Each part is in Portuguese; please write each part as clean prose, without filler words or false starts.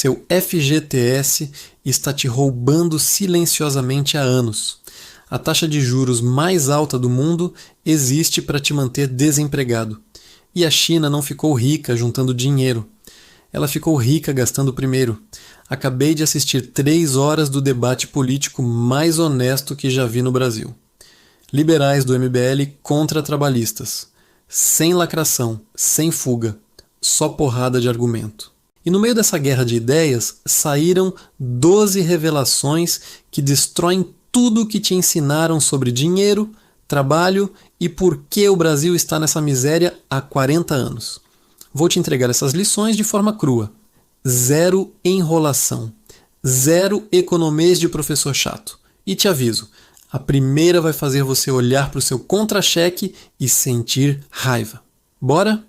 Seu FGTS está te roubando silenciosamente há anos. A taxa de juros mais alta do mundo existe para te manter desempregado. E a China não ficou rica juntando dinheiro. Ela ficou rica gastando primeiro. Acabei de assistir 3 horas do debate político mais honesto que já vi no Brasil. Liberais do MBL contra trabalhistas. Sem lacração, sem fuga. Só porrada de argumento. E no meio dessa guerra de ideias, saíram 12 revelações que destroem tudo o que te ensinaram sobre dinheiro, trabalho e por que o Brasil está nessa miséria há 40 anos. Vou te entregar essas lições de forma crua. Zero enrolação. Zero economês de professor chato. E te aviso, a primeira vai fazer você olhar para o seu contra-cheque e sentir raiva. Bora?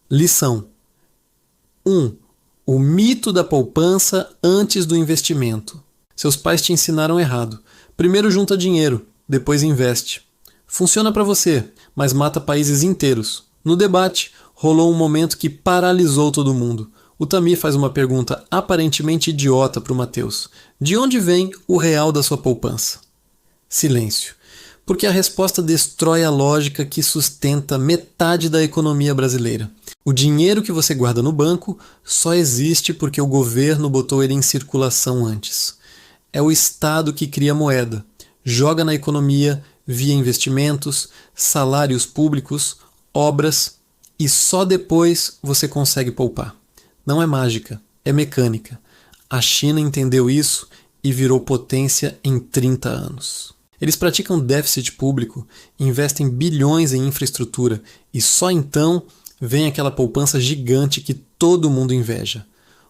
Lição 1. O mito da poupança antes do investimento. Seus pais te ensinaram errado. Primeiro junta dinheiro, depois investe. Funciona para você, mas mata países inteiros. No debate, rolou um momento que paralisou todo mundo. O Tamir faz uma pergunta aparentemente idiota para o Matheus. De onde vem o real da sua poupança? Silêncio. Porque a resposta destrói a lógica que sustenta metade da economia brasileira. O dinheiro que você guarda no banco só existe porque o governo botou ele em circulação antes. É o Estado que cria moeda, joga na economia via investimentos, salários públicos, obras e só depois você consegue poupar. Não é mágica, é mecânica. A China entendeu isso e virou potência em 30 anos. Eles praticam déficit público, investem bilhões em infraestrutura e só então vem aquela poupança gigante que todo mundo inveja.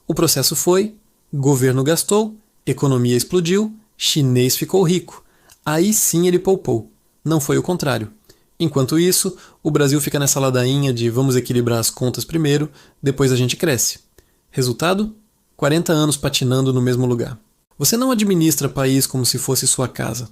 O processo foi, governo gastou, economia explodiu, chinês ficou rico. Aí sim ele poupou. Não foi o contrário. Enquanto isso, o Brasil fica nessa ladainha de vamos equilibrar as contas primeiro, depois a gente cresce. Resultado? 40 anos patinando no mesmo lugar. Você não administra país como se fosse sua casa.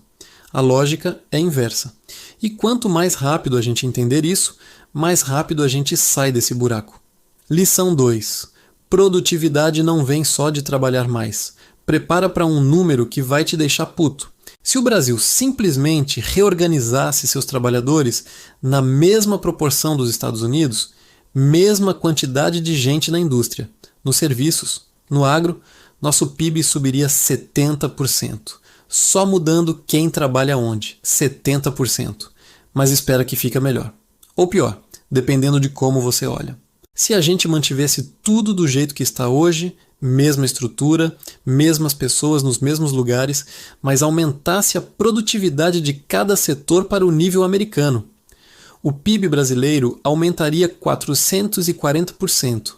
A lógica é inversa. E quanto mais rápido a gente entender isso, mais rápido a gente sai desse buraco. Lição 2. Produtividade não vem só de trabalhar mais. Prepara para um número que vai te deixar puto. Se o Brasil simplesmente reorganizasse seus trabalhadores na mesma proporção dos Estados Unidos, mesma quantidade de gente na indústria, nos serviços, no agro, nosso PIB subiria 70%. Só mudando quem trabalha onde, 70%. Mas espera que fica melhor. Ou pior, dependendo de como você olha. Se a gente mantivesse tudo do jeito que está hoje, mesma estrutura, mesmas pessoas nos mesmos lugares, mas aumentasse a produtividade de cada setor para o nível americano, o PIB brasileiro aumentaria 440%.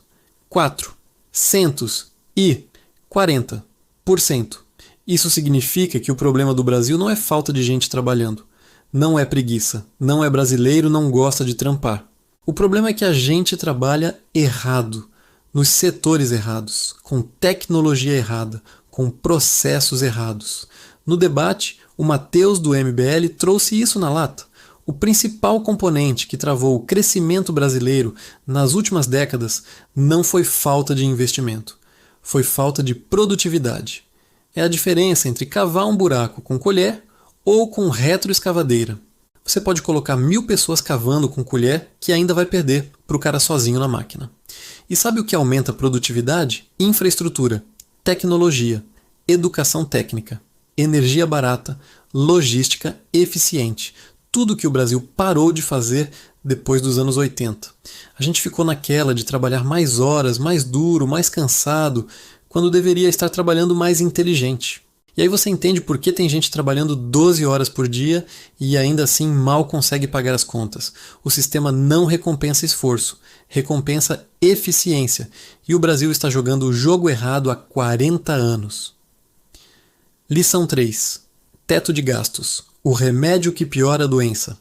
440%. Isso significa que o problema do Brasil não é falta de gente trabalhando. Não é preguiça. Não é brasileiro, não gosta de trampar. O problema é que a gente trabalha errado, nos setores errados, com tecnologia errada, com processos errados. No debate, o Matheus do MBL trouxe isso na lata. O principal componente que travou o crescimento brasileiro nas últimas décadas não foi falta de investimento, foi falta de produtividade. É a diferença entre cavar um buraco com colher ou com retroescavadeira. Você pode colocar 1000 pessoas cavando com colher que ainda vai perder para o cara sozinho na máquina. E sabe o que aumenta a produtividade? Infraestrutura, tecnologia, educação técnica, energia barata, logística eficiente. Tudo que o Brasil parou de fazer depois dos anos 80. A gente ficou naquela de trabalhar mais horas, mais duro, mais cansado, quando deveria estar trabalhando mais inteligente. E aí você entende por que tem gente trabalhando 12 horas por dia e ainda assim mal consegue pagar as contas. O sistema não recompensa esforço, recompensa eficiência. E o Brasil está jogando o jogo errado há 40 anos. Lição 3. Teto de gastos. O remédio que piora a doença.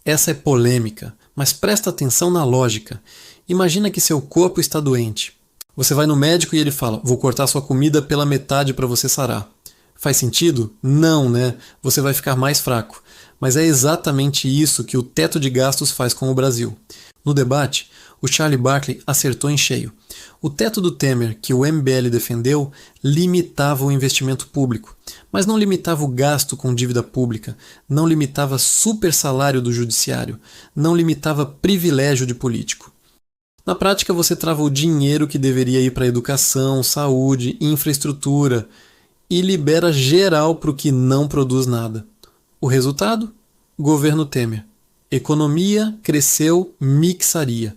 Essa é polêmica, mas presta atenção na lógica. Imagina que seu corpo está doente. Você vai no médico e ele fala, vou cortar sua comida pela metade para você sarar. Faz sentido? Não, né? Você vai ficar mais fraco. Mas é exatamente isso que o teto de gastos faz com o Brasil. No debate, O Charlie Barkley acertou em cheio. O teto do Temer, que o MBL defendeu, limitava o investimento público, mas não limitava o gasto com dívida pública, não limitava super salário do judiciário, não limitava privilégio de político. Na prática, você trava o dinheiro que deveria ir para educação, saúde, infraestrutura e libera geral para o que não produz nada. O resultado? Governo Temer. Economia cresceu mixaria.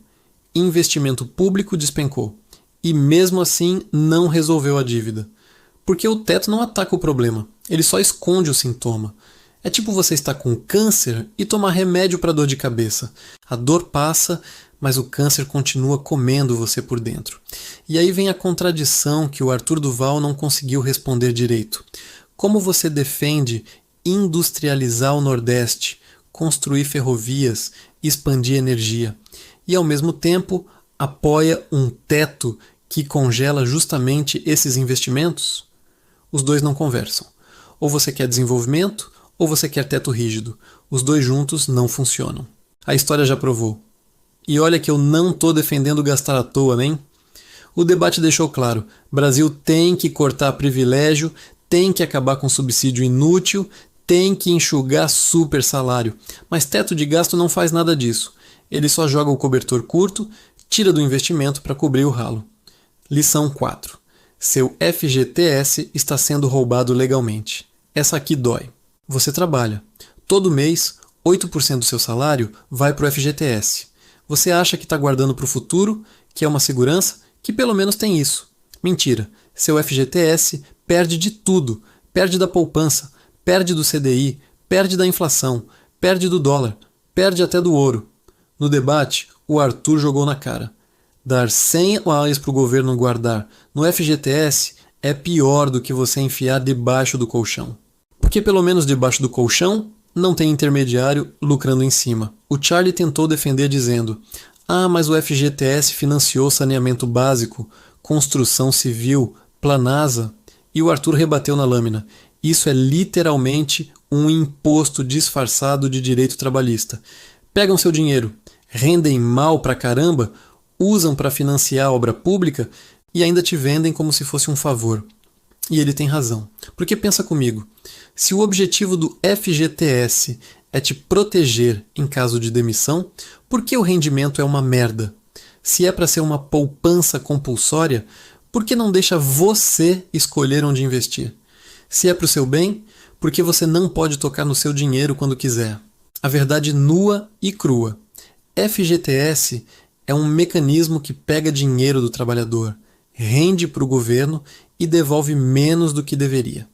Investimento público despencou. E mesmo assim não resolveu a dívida. Porque o teto não ataca o problema, ele só esconde o sintoma. É tipo você estar com câncer e tomar remédio para dor de cabeça. A dor passa, mas o câncer continua comendo você por dentro. E aí vem a contradição que o Arthur Duval não conseguiu responder direito. Como você defende industrializar o Nordeste, construir ferrovias, expandir energia, e ao mesmo tempo apoia um teto que congela justamente esses investimentos? Os dois não conversam. Ou você quer desenvolvimento, ou você quer teto rígido. Os dois juntos não funcionam. A história já provou. E olha que eu não estou defendendo gastar à toa, nem. O debate deixou claro, Brasil tem que cortar privilégio, tem que acabar com subsídio inútil, tem que enxugar super salário. Mas teto de gasto não faz nada disso. Ele só joga o cobertor curto, tira do investimento para cobrir o ralo. Lição 4. Seu FGTS está sendo roubado legalmente. Essa aqui dói. Você trabalha. Todo mês, 8% do seu salário vai para o FGTS. Você acha que está guardando para o futuro, que é uma segurança, que pelo menos tem isso. Mentira. Seu FGTS perde de tudo. Perde da poupança, perde do CDI, perde da inflação, perde do dólar, perde até do ouro. No debate, o Arthur jogou na cara. Dar R$100 para o governo guardar no FGTS é pior do que você enfiar debaixo do colchão. Porque pelo menos debaixo do colchão não tem intermediário lucrando em cima. O Charlie tentou defender dizendo: mas o FGTS financiou saneamento básico, construção civil, Planasa. E o Arthur rebateu na lâmina: isso é literalmente um imposto disfarçado de direito trabalhista. Pegam seu dinheiro, rendem mal pra caramba, usam para financiar a obra pública e ainda te vendem como se fosse um favor. E ele tem razão. Porque pensa comigo, se o objetivo do FGTS é te proteger em caso de demissão, por que o rendimento é uma merda? Se é para ser uma poupança compulsória, por que não deixa você escolher onde investir? Se é para o seu bem, por que você não pode tocar no seu dinheiro quando quiser? A verdade nua e crua. FGTS é um mecanismo que pega dinheiro do trabalhador, rende para o governo e devolve menos do que deveria.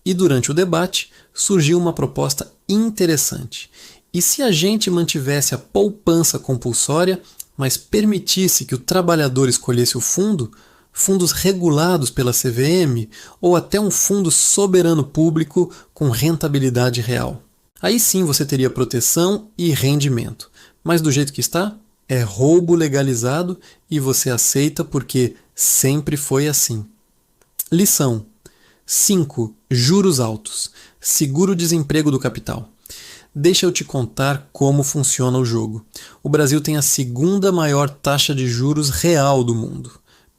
E durante o debate surgiu uma proposta interessante. E se a gente mantivesse a poupança compulsória, mas permitisse que o trabalhador escolhesse o fundo, fundos regulados pela CVM ou até um fundo soberano público com rentabilidade real? Aí sim você teria proteção e rendimento. Mas do jeito que está, é roubo legalizado e você aceita porque sempre foi assim. Lição 5. Juros altos. Seguro-desemprego do capital. Deixa eu te contar como funciona o jogo. O Brasil tem a segunda maior taxa de juros real do mundo.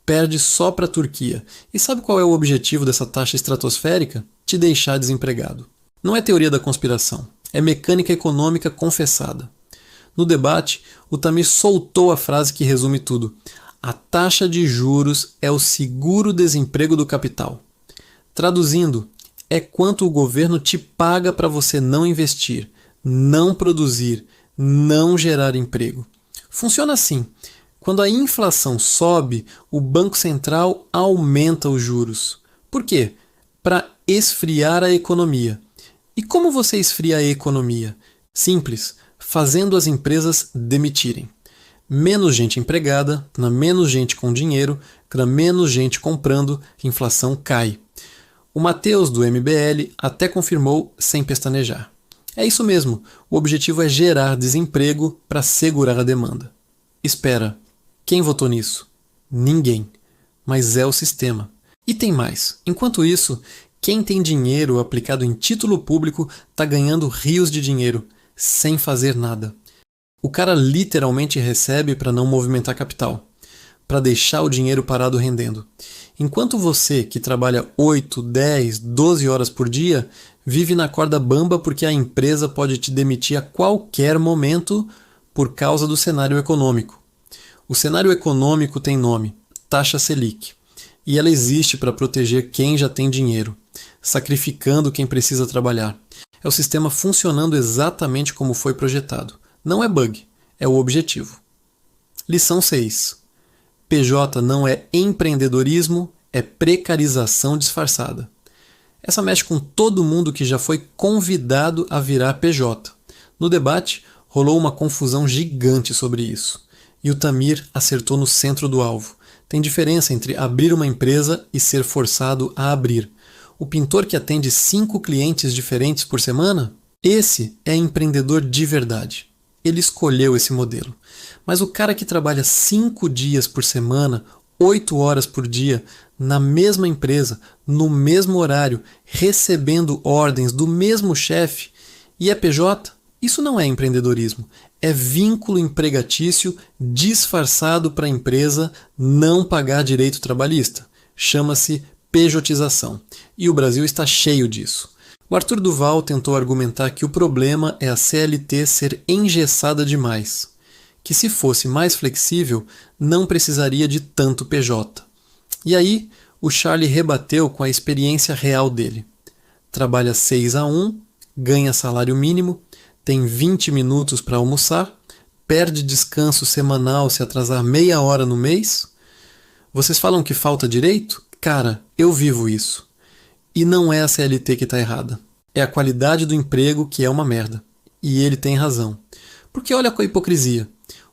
Perde só para a Turquia. E sabe qual é o objetivo dessa taxa estratosférica? Te deixar desempregado. Não é teoria da conspiração. É mecânica econômica confessada. No debate, o Tamir soltou a frase que resume tudo. A taxa de juros é o seguro-desemprego do capital. Traduzindo, é quanto o governo te paga para você não investir, não produzir, não gerar emprego. Funciona assim. Quando a inflação sobe, o Banco Central aumenta os juros. Por quê? Para esfriar a economia. E como você esfria a economia? Simples, fazendo as empresas demitirem. Menos gente empregada, menos gente com dinheiro, menos gente comprando, a inflação cai. O Matheus, do MBL, até confirmou sem pestanejar. É isso mesmo, o objetivo é gerar desemprego para segurar a demanda. Espera, quem votou nisso? Ninguém. Mas é o sistema. E tem mais. Enquanto isso, quem tem dinheiro aplicado em título público está ganhando rios de dinheiro, sem fazer nada. O cara literalmente recebe para não movimentar capital, para deixar o dinheiro parado rendendo. Enquanto você, que trabalha 8, 10, 12 horas por dia, vive na corda bamba porque a empresa pode te demitir a qualquer momento por causa do cenário econômico. O cenário econômico tem nome, taxa Selic, e ela existe para proteger quem já tem dinheiro, sacrificando quem precisa trabalhar. É o sistema funcionando exatamente como foi projetado. Não é bug, é o objetivo. Lição 6. PJ não é empreendedorismo, é precarização disfarçada. Essa mexe com todo mundo que já foi convidado a virar PJ. No debate, rolou uma confusão gigante sobre isso. E o Tamir acertou no centro do alvo. Tem diferença entre abrir uma empresa e ser forçado a abrir. O pintor que atende 5 clientes diferentes por semana? Esse é empreendedor de verdade. Ele escolheu esse modelo. Mas o cara que trabalha 5 dias por semana, 8 horas por dia, na mesma empresa, no mesmo horário, recebendo ordens do mesmo chefe, e é PJ, isso não é empreendedorismo. É vínculo empregatício disfarçado para a empresa não pagar direito trabalhista. Chama-se pejotização. E o Brasil está cheio disso. O Arthur Duval tentou argumentar que o problema é a CLT ser engessada demais, que se fosse mais flexível, não precisaria de tanto PJ. E aí, o Charlie rebateu com a experiência real dele. Trabalha 6-1, ganha salário mínimo, tem 20 minutos para almoçar, perde descanso semanal se atrasar meia hora no mês. Vocês falam que falta direito? Cara, eu vivo isso. E não é a CLT que está errada. É a qualidade do emprego que é uma merda. E ele tem razão. Porque olha com a hipocrisia.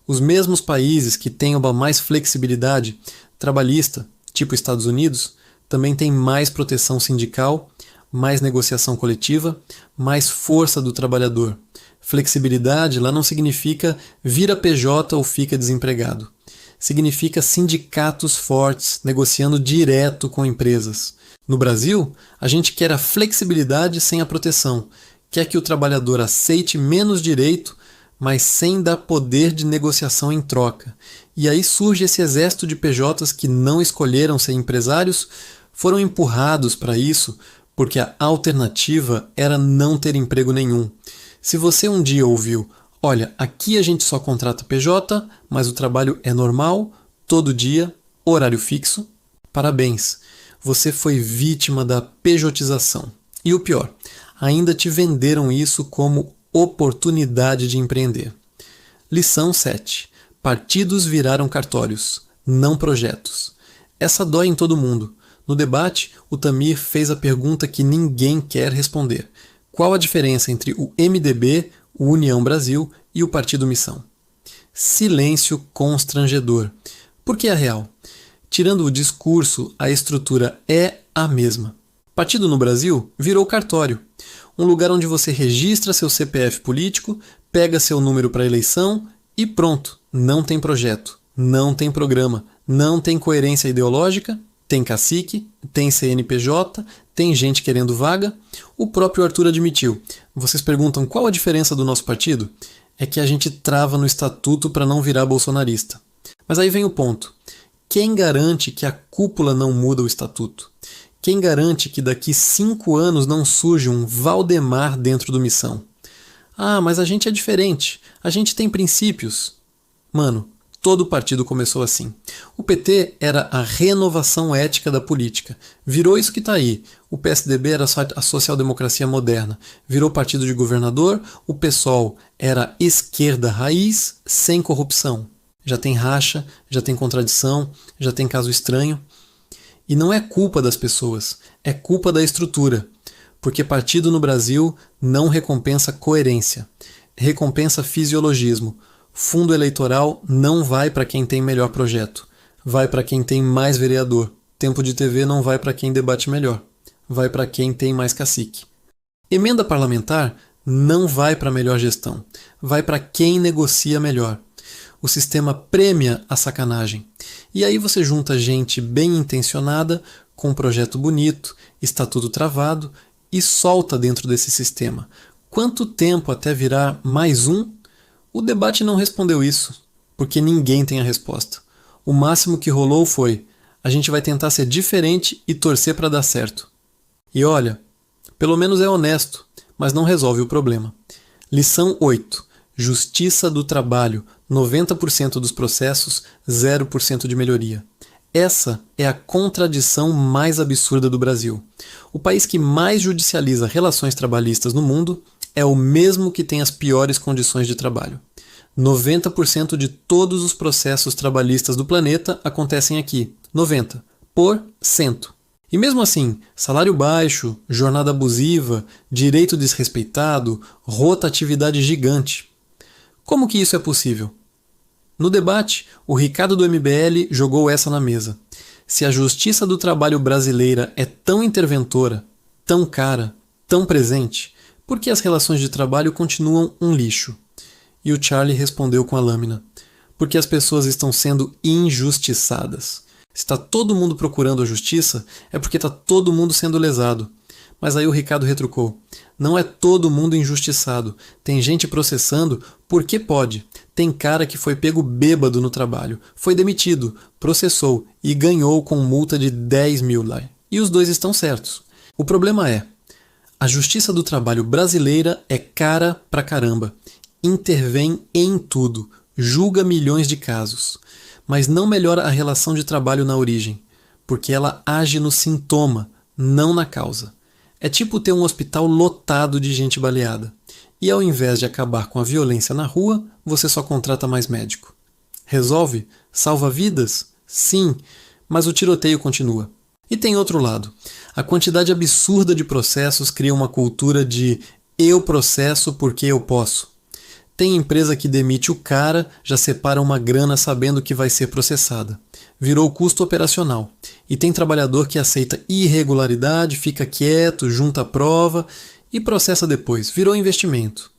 Os mesmos países que têm uma mais flexibilidade trabalhista, tipo Estados Unidos, também têm mais proteção sindical, mais negociação coletiva, mais força do trabalhador. Flexibilidade lá não significa vira PJ ou fica desempregado. Significa sindicatos fortes negociando direto com empresas. No Brasil, a gente quer a flexibilidade sem a proteção, quer que o trabalhador aceite menos direito, mas sem dar poder de negociação em troca. E aí surge esse exército de PJs que não escolheram ser empresários, foram empurrados para isso porque a alternativa era não ter emprego nenhum. Se você um dia ouviu, olha, aqui a gente só contrata PJ, mas o trabalho é normal, todo dia, horário fixo, parabéns, você foi vítima da pejotização. E o pior, ainda te venderam isso como oportunidade de empreender. Lição 7. Partidos viraram cartórios, não projetos. Essa dói em todo mundo. No debate, o Tamir fez a pergunta que ninguém quer responder. Qual a diferença entre o MDB, o União Brasil e o Partido Missão? Silêncio constrangedor. Por que é real? Tirando o discurso, a estrutura é a mesma. Partido no Brasil virou cartório. Um lugar onde você registra seu CPF político, pega seu número para eleição e pronto. Não tem projeto, não tem programa, não tem coerência ideológica, tem cacique, tem CNPJ, tem gente querendo vaga. O próprio Arthur admitiu. Vocês perguntam qual a diferença do nosso partido? É que a gente trava no estatuto para não virar bolsonarista. Mas aí vem o ponto. Quem garante que a cúpula não muda o estatuto? Quem garante que daqui 5 anos não surge um Valdemar dentro do Missão? Ah, mas a gente é diferente. A gente tem princípios. Mano, todo partido começou assim. O PT era a renovação ética da política. Virou isso que está aí. O PSDB era a social-democracia moderna. Virou partido de governador. O PSOL era esquerda raiz sem corrupção. Já tem racha, já tem contradição, já tem caso estranho. E não é culpa das pessoas, é culpa da estrutura. Porque partido no Brasil não recompensa coerência, recompensa fisiologismo. Fundo eleitoral não vai para quem tem melhor projeto, vai para quem tem mais vereador. Tempo de TV não vai para quem debate melhor, vai para quem tem mais cacique. Emenda parlamentar não vai para melhor gestão, vai para quem negocia melhor. O sistema premia a sacanagem. E aí você junta gente bem intencionada, com um projeto bonito, estatuto travado, e solta dentro desse sistema. Quanto tempo até virar mais um? O debate não respondeu isso, porque ninguém tem a resposta. O máximo que rolou foi: a gente vai tentar ser diferente e torcer para dar certo. E olha, pelo menos é honesto, mas não resolve o problema. Lição 8. Justiça do trabalho. 90% dos processos, 0% de melhoria. Essa é a contradição mais absurda do Brasil. O país que mais judicializa relações trabalhistas no mundo é o mesmo que tem as piores condições de trabalho. 90% de todos os processos trabalhistas do planeta acontecem aqui. 90%. E mesmo assim, salário baixo, jornada abusiva, direito desrespeitado, rotatividade gigante. Como que isso é possível? No debate, o Ricardo do MBL jogou essa na mesa. Se a justiça do trabalho brasileira é tão interventora, tão cara, tão presente, por que as relações de trabalho continuam um lixo? E o Charlie respondeu com a lâmina: porque as pessoas estão sendo injustiçadas. Se está todo mundo procurando a justiça, é porque está todo mundo sendo lesado. Mas aí o Ricardo retrucou: não é todo mundo injustiçado. Tem gente processando porque pode. Tem cara que foi pego bêbado no trabalho, foi demitido, processou e ganhou com multa de 10 mil lá. E os dois estão certos. O problema é: a justiça do trabalho brasileira é cara pra caramba. Intervém em tudo, julga milhões de casos, mas não melhora a relação de trabalho na origem, porque ela age no sintoma, não na causa. É tipo ter um hospital lotado de gente baleada, e ao invés de acabar com a violência na rua, você só contrata mais médico. Resolve? Salva vidas? Sim, mas o tiroteio continua. E tem outro lado. A quantidade absurda de processos cria uma cultura de eu processo porque eu posso. Tem empresa que demite o cara, já separa uma grana sabendo que vai ser processada. Virou custo operacional. E tem trabalhador que aceita irregularidade, fica quieto, junta a prova e processa depois. Virou investimento.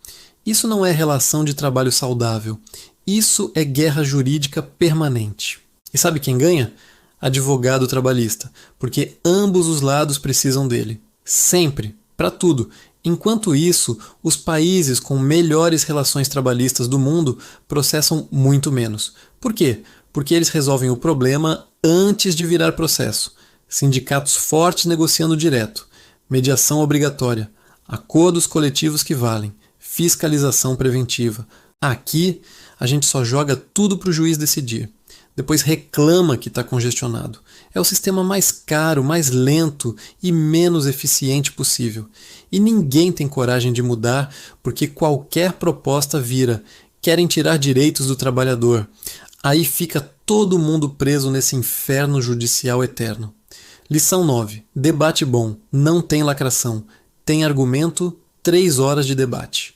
Isso não é relação de trabalho saudável. Isso é guerra jurídica permanente. E sabe quem ganha? Advogado trabalhista. Porque ambos os lados precisam dele. Sempre. Para tudo. Enquanto isso, os países com melhores relações trabalhistas do mundo processam muito menos. Por quê? Porque eles resolvem o problema antes de virar processo. Sindicatos fortes negociando direto, mediação obrigatória, acordos coletivos que valem, fiscalização preventiva. Aqui, a gente só joga tudo para o juiz decidir. Depois reclama que está congestionado. É o sistema mais caro, mais lento e menos eficiente possível. E ninguém tem coragem de mudar porque qualquer proposta vira: querem tirar direitos do trabalhador. Aí fica todo mundo preso nesse inferno judicial eterno. Lição 9. Debate bom. Não tem lacração. Tem argumento, 3 horas de debate.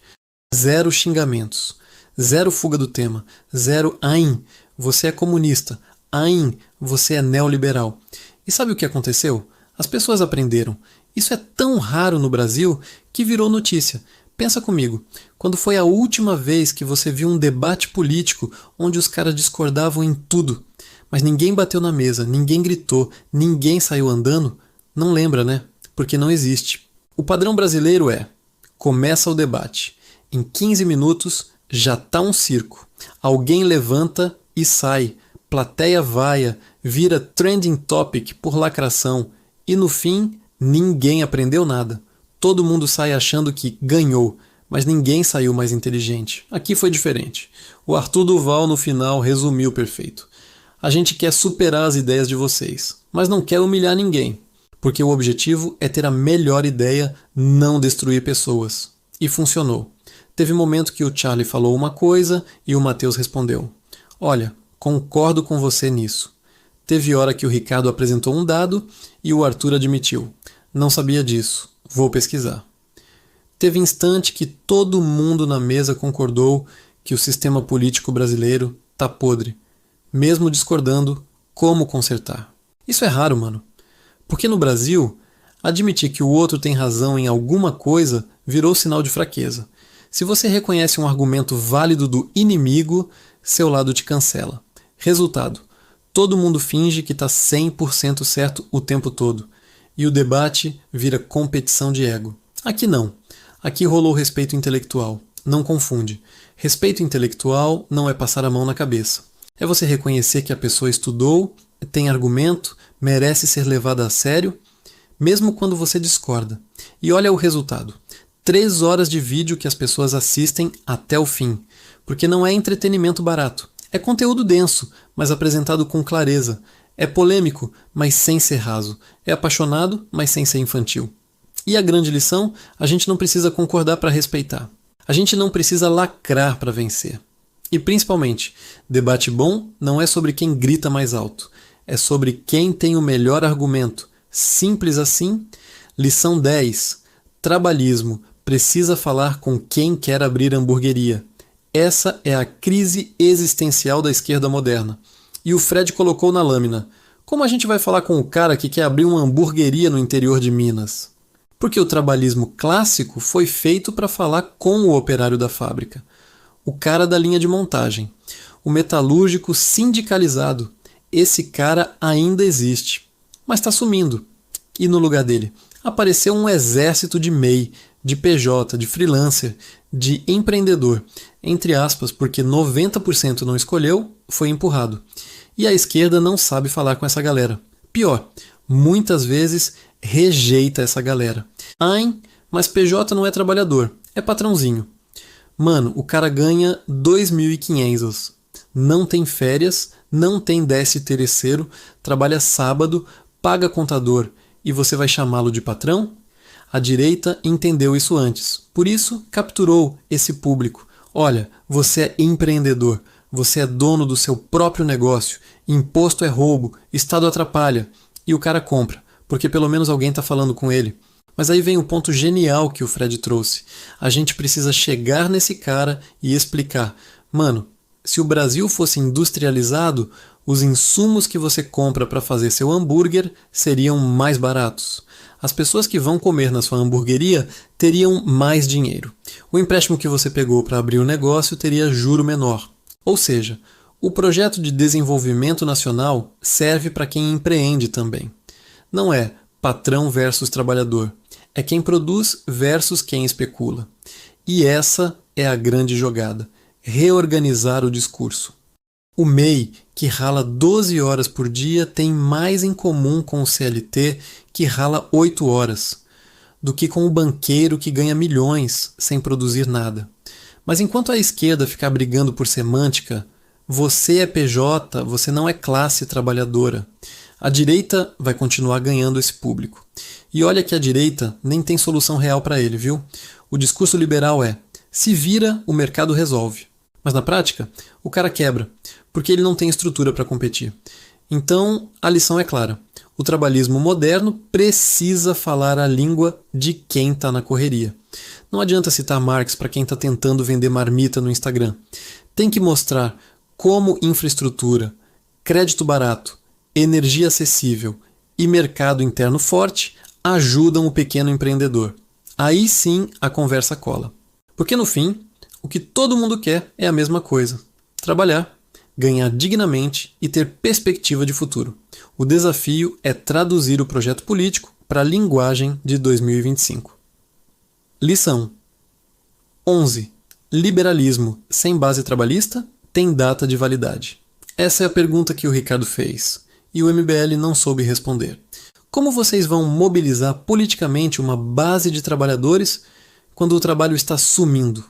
0 xingamentos. 0 fuga do tema. 0 aim. Você é comunista. Aim, você é neoliberal. E sabe o que aconteceu? As pessoas aprenderam. Isso é tão raro no Brasil que virou notícia. Pensa comigo, quando foi a última vez que você viu um debate político onde os caras discordavam em tudo, mas ninguém bateu na mesa, ninguém gritou, ninguém saiu andando? Não lembra, né? Porque não existe. O padrão brasileiro é: começa o debate. Em 15 minutos já tá um circo. Alguém levanta e sai, plateia vaia, vira trending topic por lacração e no fim ninguém aprendeu nada. Todo mundo sai achando que ganhou, mas ninguém saiu mais inteligente. Aqui foi diferente. O Arthur Duval no final resumiu perfeito. A gente quer superar as ideias de vocês, mas não quer humilhar ninguém, porque o objetivo é ter a melhor ideia, não destruir pessoas. E funcionou. Teve momento que o Charlie falou uma coisa e o Matheus respondeu: olha, concordo com você nisso. Teve hora que o Ricardo apresentou um dado e o Arthur admitiu: não sabia disso, vou pesquisar. Teve instante que todo mundo na mesa concordou que o sistema político brasileiro tá podre, mesmo discordando como consertar. Isso é raro, mano. Porque no Brasil, admitir que o outro tem razão em alguma coisa virou sinal de fraqueza. Se você reconhece um argumento válido do inimigo, seu lado te cancela. Resultado: todo mundo finge que está 100% certo o tempo todo. E o debate vira competição de ego. Aqui não. Aqui rolou respeito intelectual. não confunde. Respeito intelectual não é passar a mão na cabeça. É você reconhecer que a pessoa estudou, tem argumento, merece ser levada a sério, mesmo quando você discorda. E olha o resultado. 3 horas de vídeo que as pessoas assistem até o fim. Porque não é entretenimento barato. É conteúdo denso, mas apresentado com clareza. É polêmico, mas sem ser raso. É apaixonado, mas sem ser infantil. E a grande lição? A gente não precisa concordar para respeitar. A gente não precisa lacrar para vencer. E principalmente, debate bom não é sobre quem grita mais alto. É sobre quem tem o melhor argumento. Simples assim. Lição 10. Trabalhismo. Precisa falar com quem quer abrir hamburgueria. Essa é a crise existencial da esquerda moderna. E o Fred colocou na lâmina. Como a gente vai falar com o cara que quer abrir uma hamburgueria no interior de Minas? Porque o trabalhismo clássico foi feito para falar com o operário da fábrica, o cara da linha de montagem, o metalúrgico sindicalizado. Esse cara ainda existe, mas está sumindo. E no lugar dele, apareceu um exército de MEI, de PJ, de freelancer, de empreendedor, entre aspas, porque 90% não escolheu, foi empurrado. E a esquerda não sabe falar com essa galera. Pior, muitas vezes rejeita essa galera. Ai, mas PJ não é trabalhador, é patrãozinho. Mano, o cara ganha 2.500. Não tem férias, não tem 13º, trabalha sábado, paga contador e você vai chamá-lo de patrão? A direita entendeu isso antes, por isso capturou esse público. Olha, você é empreendedor, você é dono do seu próprio negócio, imposto é roubo, Estado atrapalha. E o cara compra, porque pelo menos alguém está falando com ele. Mas aí vem o ponto genial que o Fred trouxe. A gente precisa chegar nesse cara e explicar. Mano, se o Brasil fosse industrializado, os insumos que você compra para fazer seu hambúrguer seriam mais baratos. As pessoas que vão comer na sua hamburgueria teriam mais dinheiro. O empréstimo que você pegou para abrir o negócio teria juro menor. Ou seja, o projeto de desenvolvimento nacional serve para quem empreende também. Não é patrão versus trabalhador. É quem produz versus quem especula. E essa é a grande jogada. Reorganizar o discurso. O MEI, que rala 12 horas por dia, tem mais em comum com o CLT, que rala 8 horas, do que com o banqueiro que ganha milhões sem produzir nada. Mas enquanto a esquerda ficar brigando por semântica, você é PJ, você não é classe trabalhadora. A direita vai continuar ganhando esse público. E olha que a direita nem tem solução real para ele, viu? O discurso liberal é: se vira, o mercado resolve. Mas na prática, o cara quebra, porque ele não tem estrutura para competir. Então, a lição é clara. O trabalhismo moderno precisa falar a língua de quem está na correria. Não adianta citar Marx para quem está tentando vender marmita no Instagram. Tem que mostrar como infraestrutura, crédito barato, energia acessível e mercado interno forte ajudam o pequeno empreendedor. Aí sim a conversa cola. Porque no fim, o que todo mundo quer é a mesma coisa: trabalhar, ganhar dignamente e ter perspectiva de futuro. O desafio é traduzir o projeto político para a linguagem de 2025. Lição 11. Liberalismo sem base trabalhista tem data de validade? Essa é a pergunta que o Ricardo fez, e o MBL não soube responder. Como vocês vão mobilizar politicamente uma base de trabalhadores quando o trabalho está sumindo?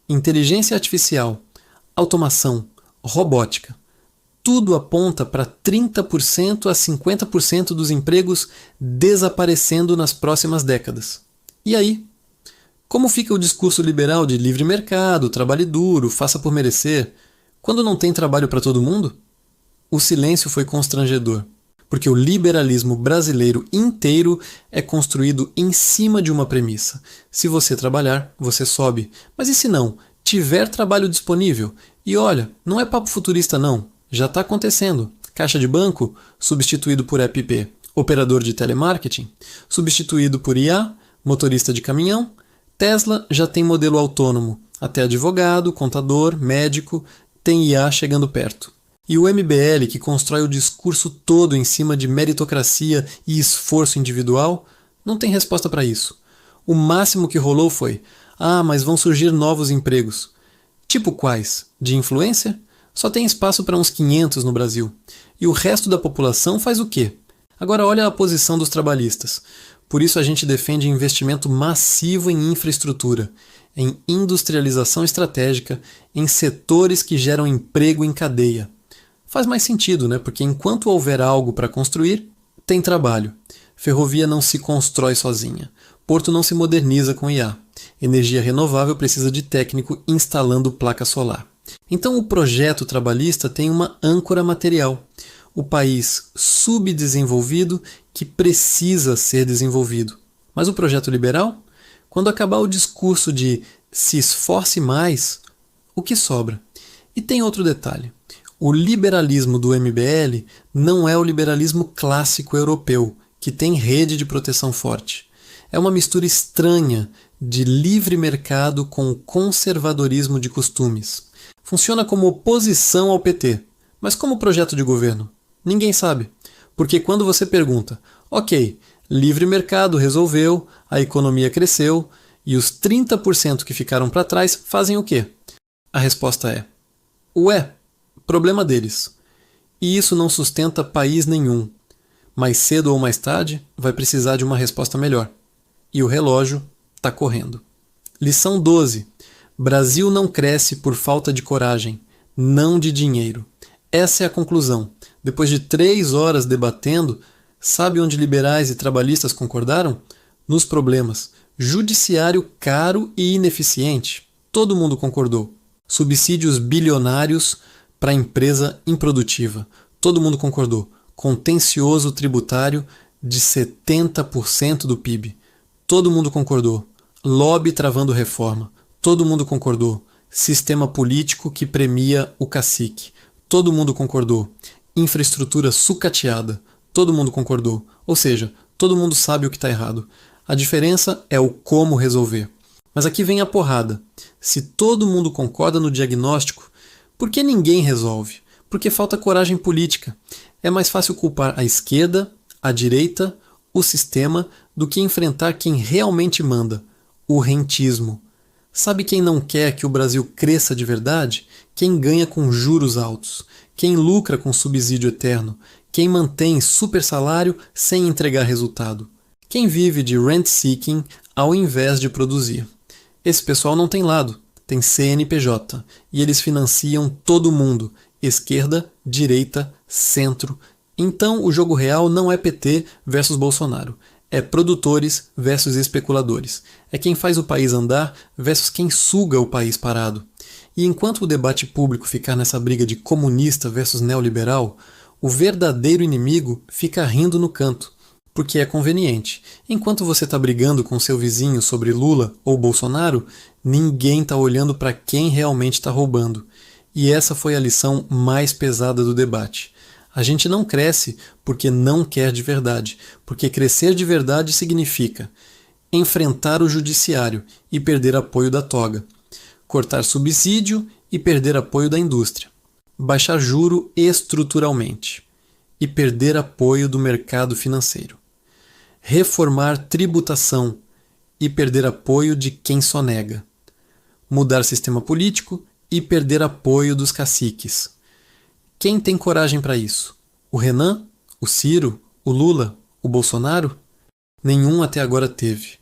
Inteligência artificial, automação, robótica. Tudo aponta para 30% a 50% dos empregos desaparecendo nas próximas décadas. E aí? Como fica o discurso liberal de livre mercado, trabalhe duro, faça por merecer, quando não tem trabalho para todo mundo? O silêncio foi constrangedor, porque o liberalismo brasileiro inteiro é construído em cima de uma premissa: se você trabalhar, você sobe. Mas e se não tiver trabalho disponível? E olha, não é papo futurista não, já está acontecendo. Caixa de banco, substituído por app. Operador de telemarketing, substituído por IA, motorista de caminhão. Tesla já tem modelo autônomo, até advogado, contador, médico, tem IA chegando perto. E o MBL, que constrói o discurso todo em cima de meritocracia e esforço individual, não tem resposta para isso. O máximo que rolou foi: Ah, mas vão surgir novos empregos. Tipo quais? De influencer? Só tem espaço para uns 500 no Brasil. E o resto da população faz o quê? Agora olha a posição dos trabalhistas. Por isso a gente defende investimento massivo em infraestrutura, em industrialização estratégica, em setores que geram emprego em cadeia. Faz mais sentido, né? Porque enquanto houver algo para construir, tem trabalho. Ferrovia não se constrói sozinha. Porto não se moderniza com IA. Energia renovável precisa de técnico instalando placa solar. Então o projeto trabalhista tem uma âncora material. O país subdesenvolvido que precisa ser desenvolvido. Mas o projeto liberal? Quando acabar o discurso de se esforce mais, o que sobra? E tem outro detalhe. O liberalismo do MBL não é o liberalismo clássico europeu, que tem rede de proteção forte. É uma mistura estranha de livre mercado com conservadorismo de costumes. Funciona como oposição ao PT, mas como projeto de governo? Ninguém sabe. Porque quando você pergunta, ok, livre mercado resolveu, a economia cresceu, e os 30% que ficaram para trás fazem o quê? A resposta é, ué, problema deles. E isso não sustenta país nenhum. Mais cedo ou mais tarde, vai precisar de uma resposta melhor. E o relógio está correndo. Lição 12. Brasil não cresce por falta de coragem, não de dinheiro. Essa é a conclusão. Depois de 3 horas debatendo, sabe onde liberais e trabalhistas concordaram? Nos problemas. Judiciário caro e ineficiente. Todo mundo concordou. Subsídios bilionários para empresa improdutiva. Todo mundo concordou. Contencioso tributário de 70% do PIB. Todo mundo concordou. Lobby travando reforma. Todo mundo concordou. Sistema político que premia o cacique. Todo mundo concordou. Infraestrutura sucateada. Todo mundo concordou. Ou seja, todo mundo sabe o que está errado. A diferença é o como resolver. Mas aqui vem a porrada. Se todo mundo concorda no diagnóstico, por que ninguém resolve? Porque falta coragem política. É mais fácil culpar a esquerda, a direita, o sistema, do que enfrentar quem realmente manda, o rentismo. Sabe quem não quer que o Brasil cresça de verdade? Quem ganha com juros altos, quem lucra com subsídio eterno, quem mantém super salário sem entregar resultado, quem vive de rent-seeking ao invés de produzir. Esse pessoal não tem lado, tem CNPJ, e eles financiam todo mundo, esquerda, direita, centro. Então o jogo real não é PT versus Bolsonaro. É produtores versus especuladores. É quem faz o país andar versus quem suga o país parado. E enquanto o debate público ficar nessa briga de comunista versus neoliberal, o verdadeiro inimigo fica rindo no canto, porque é conveniente. Enquanto você está brigando com seu vizinho sobre Lula ou Bolsonaro, ninguém está olhando para quem realmente está roubando. E essa foi a lição mais pesada do debate. A gente não cresce porque não quer de verdade, porque crescer de verdade significa enfrentar o judiciário e perder apoio da toga, cortar subsídio e perder apoio da indústria, baixar juro estruturalmente e perder apoio do mercado financeiro, reformar tributação e perder apoio de quem sonega, mudar sistema político e perder apoio dos caciques. Quem tem coragem para isso? O Renan? O Ciro? O Lula? O Bolsonaro? Nenhum até agora teve,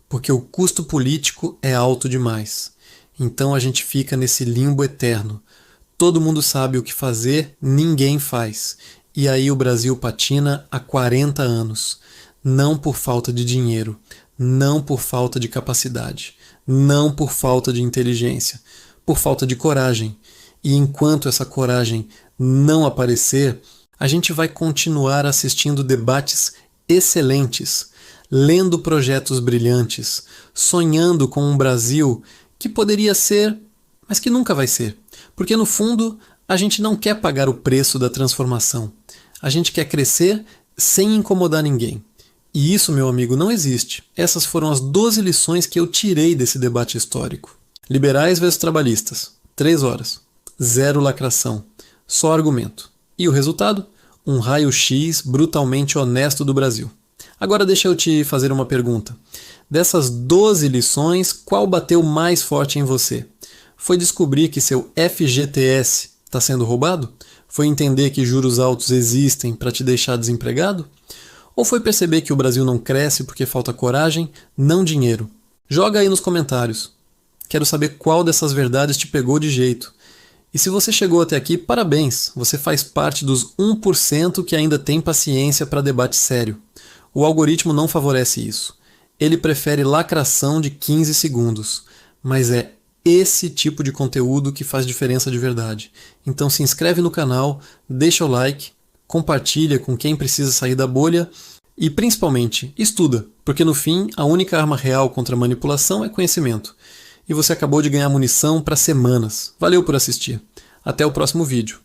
porque o custo político é alto demais. Então a gente fica nesse limbo eterno. Todo mundo sabe o que fazer, ninguém faz. E aí o Brasil patina há 40 anos. Não por falta de dinheiro, não por falta de capacidade, não por falta de inteligência, por falta de coragem. E enquanto essa coragem não aparecer, a gente vai continuar assistindo debates excelentes, lendo projetos brilhantes, sonhando com um Brasil que poderia ser, mas que nunca vai ser. Porque no fundo, a gente não quer pagar o preço da transformação. A gente quer crescer sem incomodar ninguém. E isso, meu amigo, não existe. Essas foram as 12 lições que eu tirei desse debate histórico. Liberais versus trabalhistas. 3 horas. Zero lacração. Só argumento. E o resultado? Um raio-x brutalmente honesto do Brasil. Agora deixa eu te fazer uma pergunta. Dessas 12 lições, qual bateu mais forte em você? Foi descobrir que seu FGTS está sendo roubado? Foi entender que juros altos existem para te deixar desempregado? Ou foi perceber que o Brasil não cresce porque falta coragem, não dinheiro? Joga aí nos comentários. Quero saber qual dessas verdades te pegou de jeito. E se você chegou até aqui, parabéns! Você faz parte dos 1% que ainda tem paciência para debate sério. O algoritmo não favorece isso. Ele prefere lacração de 15 segundos. Mas é esse tipo de conteúdo que faz diferença de verdade. Então se inscreve no canal, deixa o like, compartilha com quem precisa sair da bolha e, principalmente, estuda, porque no fim a única arma real contra a manipulação é conhecimento. E você acabou de ganhar munição para semanas. Valeu por assistir. Até o próximo vídeo.